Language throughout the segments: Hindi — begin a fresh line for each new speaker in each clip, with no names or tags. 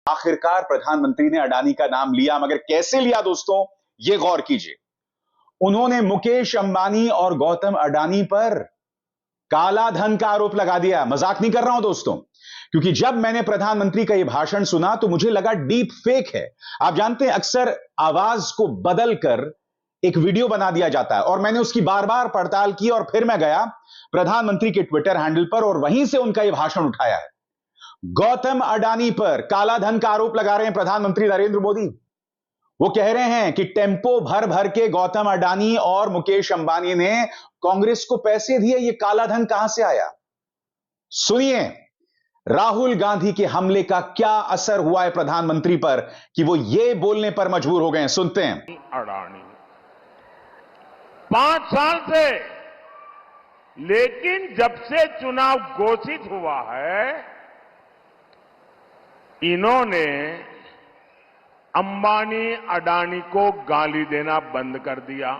आखिरकार प्रधानमंत्री ने अडानी का नाम लिया, मगर कैसे लिया दोस्तों, यह गौर कीजिए। उन्होंने मुकेश अंबानी और गौतम अडानी पर काला धन का आरोप लगा दिया। मजाक नहीं कर रहा हूं दोस्तों, क्योंकि जब मैंने प्रधानमंत्री का यह भाषण सुना तो मुझे लगा डीप फेक है। आप जानते हैं अक्सर आवाज को बदलकर एक वीडियो बना दिया जाता है, और मैंने उसकी बार बार पड़ताल की और फिर मैं गया प्रधानमंत्री के ट्विटर हैंडल पर और वहीं से उनका यह भाषण उठाया है। गौतम अडानी पर काला धन का आरोप लगा रहे हैं प्रधानमंत्री नरेंद्र मोदी। वो कह रहे हैं कि टेम्पो भर भर के गौतम अडानी और मुकेश अंबानी ने कांग्रेस को पैसे दिए। ये काला धन कहां से आया? सुनिए, राहुल गांधी के हमले का क्या असर हुआ है प्रधानमंत्री पर कि वो ये बोलने पर मजबूर हो गए हैं। सुनते हैं।
अडानी 5 साल से, लेकिन जब से चुनाव घोषित हुआ है, इन्होंने अंबानी अडानी को गाली देना बंद कर दिया।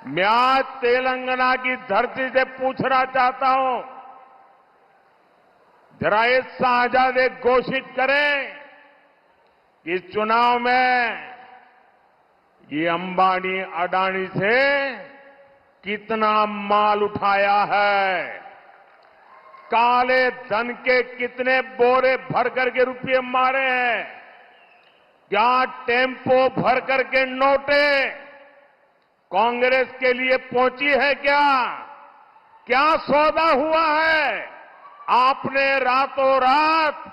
मैं आज तेलंगाना की धरती से पूछना चाहता हूं, जरा ये साझा घोषित करें कि इस चुनाव में ये अंबानी अडानी से कितना माल उठाया है, काले धन के कितने बोरे भर करके रुपये मारे हैं, क्या टेम्पो भर करके नोटे कांग्रेस के लिए पहुंची है, क्या सौदा हुआ है। आपने रातों रात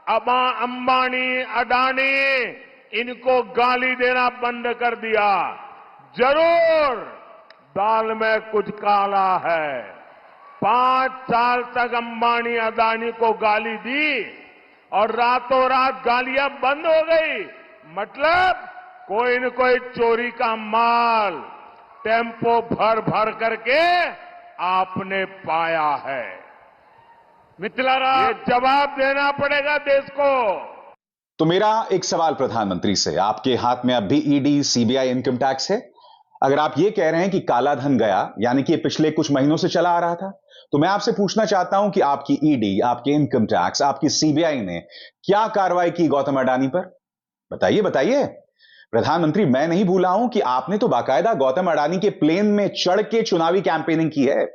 अंबानी अडानी इनको गाली देना बंद कर दिया। जरूर दाल में कुछ काला है। 5 साल तक अंबानी अडानी को गाली दी और रातों रात गालियां बंद हो गई। मतलब कोई न कोई चोरी का माल टेम्पो भर भर करके आपने पाया है। मिथिलाराम, ये जवाब देना पड़ेगा देश को।
तो मेरा एक सवाल प्रधानमंत्री से, आपके हाथ में अब भी ईडी, सीबीआई, इनकम टैक्स है। अगर आप ये कह रहे हैं कि काला धन गया, यानी कि पिछले कुछ महीनों से चला आ रहा था, तो मैं आपसे पूछना चाहता हूं कि आपकी ईडी, आपके इनकम टैक्स, आपकी सीबीआई ने क्या कार्रवाई की गौतम अडानी पर? बताइए बताइए। प्रधानमंत्री, मैं नहीं भूला हूं कि आपने तो बाकायदा गौतम अडानी के प्लेन में चढ़ के चुनावी कैंपेनिंग की है।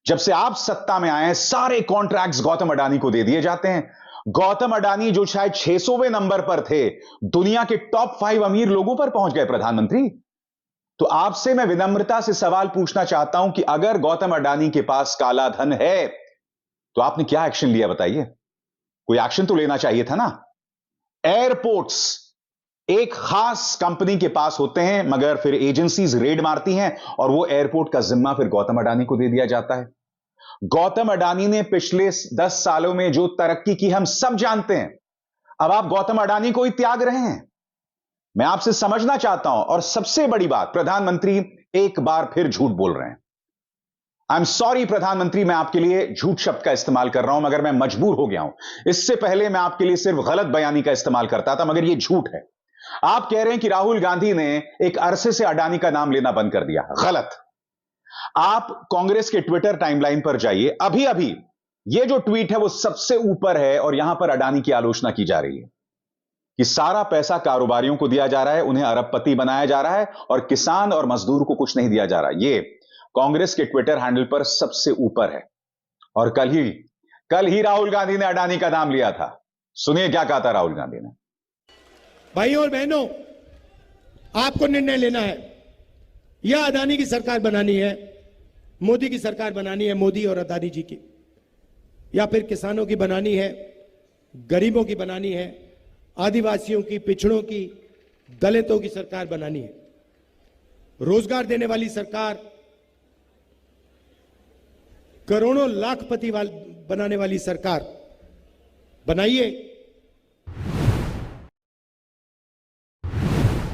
जब से आप सत्ता में आए हैं, सारे कॉन्ट्रैक्ट्स गौतम अडानी को दे दिए जाते हैं। गौतम अडानी जो शायद 600वें नंबर पर थे, दुनिया के टॉप 5 अमीर लोगों पर पहुंच गए प्रधानमंत्री। तो आपसे मैं विनम्रता से सवाल पूछना चाहता हूं कि अगर गौतम अडानी के पास काला धन है तो आपने क्या एक्शन लिया? बताइए। कोई एक्शन तो लेना चाहिए था ना। एयरपोर्ट्स एक खास कंपनी के पास होते हैं, मगर फिर एजेंसीज रेड मारती हैं और वो एयरपोर्ट का जिम्मा फिर गौतम अडानी को दे दिया जाता है। गौतम अडानी ने पिछले 10 सालों में जो तरक्की की हम सब जानते हैं। अब आप गौतम अडानी को ही त्याग रहे हैं। मैं आपसे समझना चाहता हूं, और सबसे बड़ी बात, प्रधानमंत्री एक बार फिर झूठ बोल रहे हैं। आई एम सॉरी प्रधानमंत्री, मैं आपके लिए झूठ शब्द का इस्तेमाल कर रहा हूं, मगर मैं मजबूर हो गया हूं। इससे पहले मैं आपके लिए सिर्फ गलत बयानी का इस्तेमाल करता था, मगर यह झूठ है। आप कह रहे हैं कि राहुल गांधी ने एक अरसे से अडानी का नाम लेना बंद कर दिया। गलत। आप कांग्रेस के ट्विटर टाइमलाइन पर जाइए, अभी अभी यह जो ट्वीट है वो सबसे ऊपर है और यहां पर अडानी की आलोचना की जा रही है कि सारा पैसा कारोबारियों को दिया जा रहा है, उन्हें अरबपति बनाया जा रहा है और किसान और मजदूर को कुछ नहीं दिया जा रहा। यह कांग्रेस के ट्विटर हैंडल पर सबसे ऊपर है। और कल ही राहुल गांधी ने अडानी का नाम लिया था। सुनिए क्या कहा था राहुल गांधी ने।
भाइयों और बहनों, आपको निर्णय लेना है। यह अडानी की सरकार बनानी है, मोदी की सरकार बनानी है, मोदी और अडानी जी की, या फिर किसानों की बनानी है, गरीबों की बनानी है, आदिवासियों की, पिछड़ों की, दलितों की सरकार बनानी है, रोजगार देने वाली सरकार, करोड़ों लाखपति बनाने वाली सरकार बनाइए।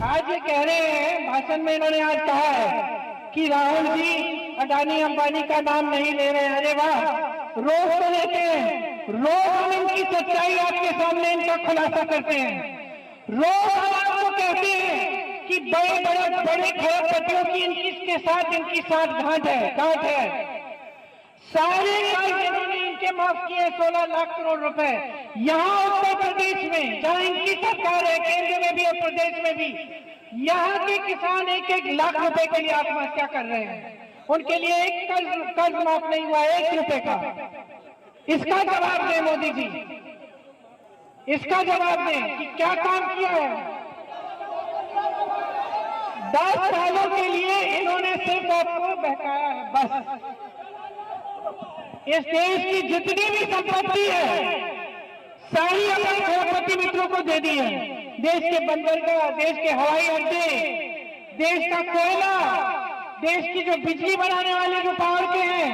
आज ये कह रहे हैं, भाषण में इन्होंने आज कहा है कि राहुल जी अडानी अंबानी का नाम नहीं ले रहे हैं। अरे वाह, रोज तो लेते हैं, रोज हम इनकी सच्चाई आपके सामने इनका खुलासा करते हैं। रोज हम आपको कहते हैं कि बड़े खरबपतियों की इनके साथ गांठ है। सारे इन्होंने इनके माफ किए 16 लाख करोड़ रुपए। यहाँ उत्तर प्रदेश में जहाँ इनकी सरकार है, केंद्र में भी और प्रदेश में भी, यहाँ के किसान 1-1 लाख रुपए के लिए आत्महत्या कर रहे हैं। उनके लिए एक कर्ज माफ नहीं हुआ 1 रुपए का। इसका जवाब दें मोदी जी, इसका जवाब दें कि क्या काम किया है। 10 सालों के लिए इन्होंने सिर्फ आपको बहकाया है बस। इस देश की जितनी भी संपत्ति है सारी अपने खरबपति मित्रों को दे दी है। देश के बंदरगाह, देश के हवाई अड्डे, देश का कोयला, देश की जो बिजली बनाने वाले जो पावर के हैं,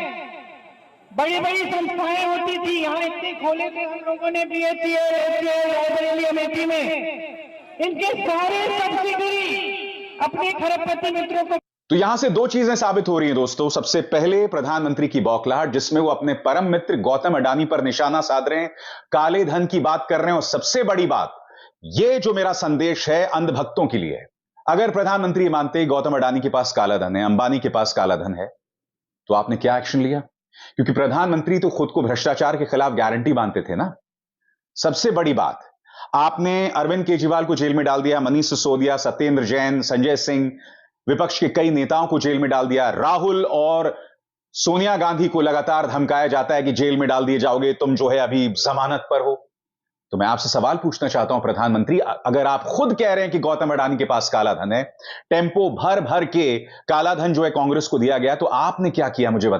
बड़ी बड़ी संस्थाएं होती थी यहाँ इतने खोले थे हम लोगों ने BHEL, अमेठी में, इनके सारे सब्सिडरी अपने खरबपति मित्रों को।
तो यहां से दो चीजें साबित हो रही हैं दोस्तों। सबसे पहले प्रधानमंत्री की बौखलाहट, जिसमें वो अपने परम मित्र गौतम अडानी पर निशाना साध रहे हैं, काले धन की बात कर रहे हैं। और सबसे बड़ी बात, ये जो मेरा संदेश है अंधभक्तों के लिए है। अगर प्रधानमंत्री मानते गौतम अडानी के पास काला धन है, अंबानी के पास काला धन है, तो आपने क्या एक्शन लिया? क्योंकि प्रधानमंत्री तो खुद को भ्रष्टाचार के खिलाफ गारंटी मानते थे ना। सबसे बड़ी बात, आपने अरविंद केजरीवाल को जेल में डाल दिया, मनीष सिसोदिया, सत्येंद्र जैन, संजय सिंह, विपक्ष के कई नेताओं को जेल में डाल दिया। राहुल और सोनिया गांधी को लगातार धमकाया जाता है कि जेल में डाल दिए जाओगे, तुम जो है अभी जमानत पर हो। तो मैं आपसे सवाल पूछना चाहता हूं प्रधानमंत्री, अगर आप खुद कह रहे हैं कि गौतम अडानी के पास काला धन है, टेम्पो भर भर के काला धन जो है कांग्रेस को दिया गया, तो आपने क्या किया मुझे बताइए।